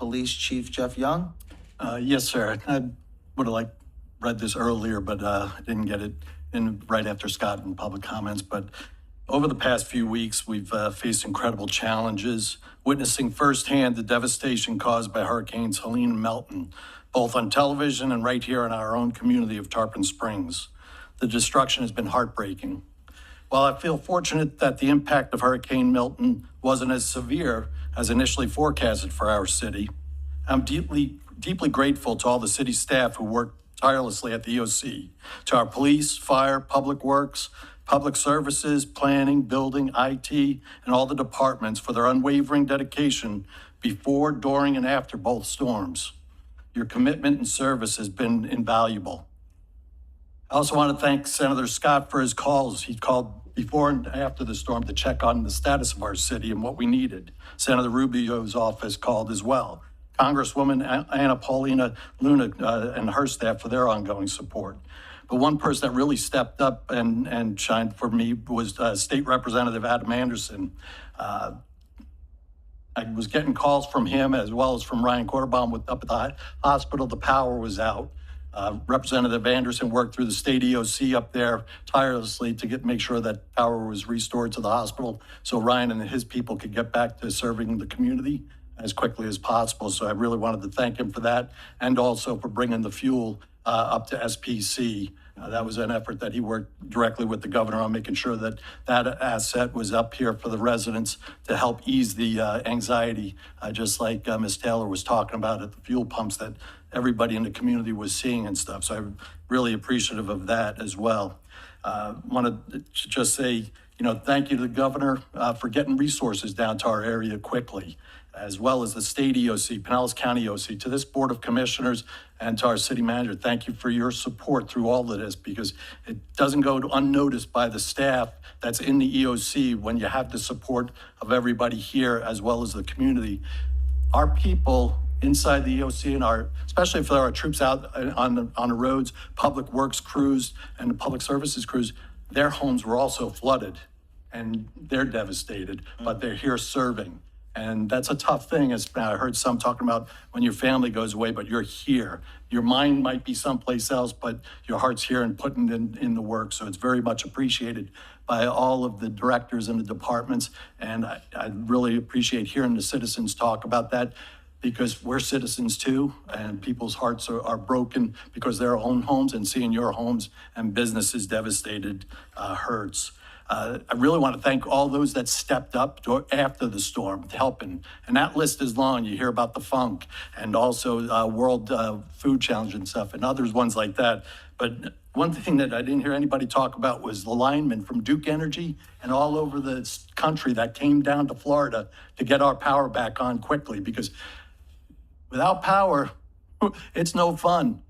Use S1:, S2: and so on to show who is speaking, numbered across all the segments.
S1: Police Chief Jeff Young.
S2: Yes, sir. I would have read this earlier, but I didn't get it in right after Scott in public comments. But over the past few weeks, we've faced incredible challenges, witnessing firsthand the devastation caused by Hurricanes Helene and Milton, both on television and right here in our own community of Tarpon Springs. The destruction has been heartbreaking. While I feel fortunate that the impact of Hurricane Milton wasn't as severe as initially forecasted for our city, I'm deeply grateful to all the city staff who worked tirelessly at the EOC, to our police, fire, public works, public services, planning, building, IT, and all the departments for their unwavering dedication before, during, and after both storms. Your commitment and service has been invaluable. I also want to thank Senator Scott for his calls. He called before and after the storm to check on the status of our city and what we needed. Senator Rubio's office called as well. Congresswoman Anna Paulina Luna and her staff for their ongoing support. But one person that really stepped up and shined for me was State Representative Adam Anderson. I was getting calls from him as well as from Ryan Quarterbaum up at the hospital. The power was out. Representative Anderson worked through the state EOC up there tirelessly to make sure that power was restored to the hospital so Ryan and his people could get back to serving the community as quickly as possible. So I really wanted to thank him for that and also for bringing the fuel up to SPC. That was an effort that he worked directly with the governor on, making sure that that asset was up here for the residents to help ease the anxiety, just like Ms. Taylor was talking about at the fuel pumps that everybody in the community was seeing and stuff. So I'm really appreciative of that as well. Want to just say, thank you to the governor for getting resources down to our area quickly, as well as the state EOC, Pinellas County EOC, to this Board of Commissioners and to our city manager. Thank you for your support through all of this, because it doesn't go unnoticed by the staff that's in the EOC when you have the support of everybody here as well as the community. Our people inside the EOC and especially for our troops out on the roads, public works crews and the public services crews, their homes were also flooded and they're devastated, but they're here serving. And that's a tough thing, as I heard some talking about when your family goes away, but you're here. Your mind might be someplace else, but your heart's here and putting in the work. So it's very much appreciated by all of the directors and the departments. And I really appreciate hearing the citizens talk about that, because we're citizens too, and people's hearts are broken because their own homes, and seeing your homes and businesses devastated hurts. I really want to thank all those that stepped up after the storm, helping. And that list is long. You hear about the Funk and also World Food Challenge and stuff and others ones like that. But one thing that I didn't hear anybody talk about was the linemen from Duke Energy and all over the country that came down to Florida to get our power back on quickly, because without power, it's no fun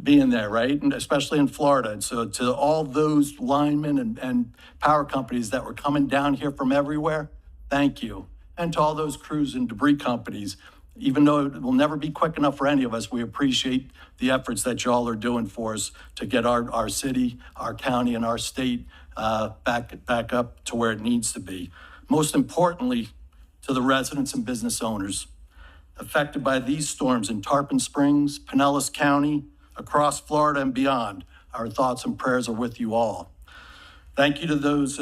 S2: being there, right? And especially in Florida. And so to all those linemen and power companies that were coming down here from everywhere, thank you. And to all those crews and debris companies, even though it will never be quick enough for any of us, we appreciate the efforts that y'all are doing for us to get our city, our county, and our state back up to where it needs to be. Most importantly, to the residents and business owners affected by these storms in Tarpon Springs, Pinellas County, across Florida and beyond, our thoughts and prayers are with you all. Thank you to those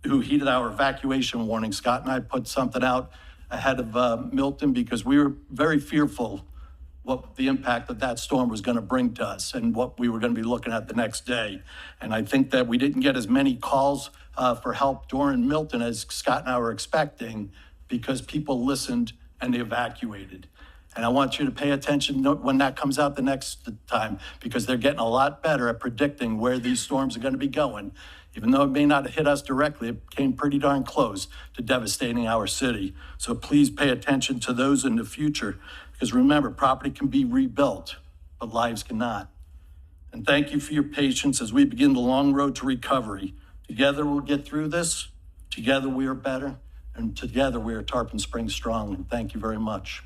S2: who heeded our evacuation warning. Scott and I put something out ahead of Milton because we were very fearful what the impact of that storm was going to bring to us and what we were going to be looking at the next day. And I think that we didn't get as many calls for help during Milton as Scott and I were expecting, because people listened and they evacuated. And I want you to pay attention when that comes out the next time, because they're getting a lot better at predicting where these storms are going to be going. Even though it may not hit us directly, it came pretty darn close to devastating our city. So please pay attention to those in the future, because remember, property can be rebuilt, but lives cannot. And thank you for your patience as we begin the long road to recovery. Together we'll get through this. Together we are better. And together we are Tarpon Springs strong. And thank you very much.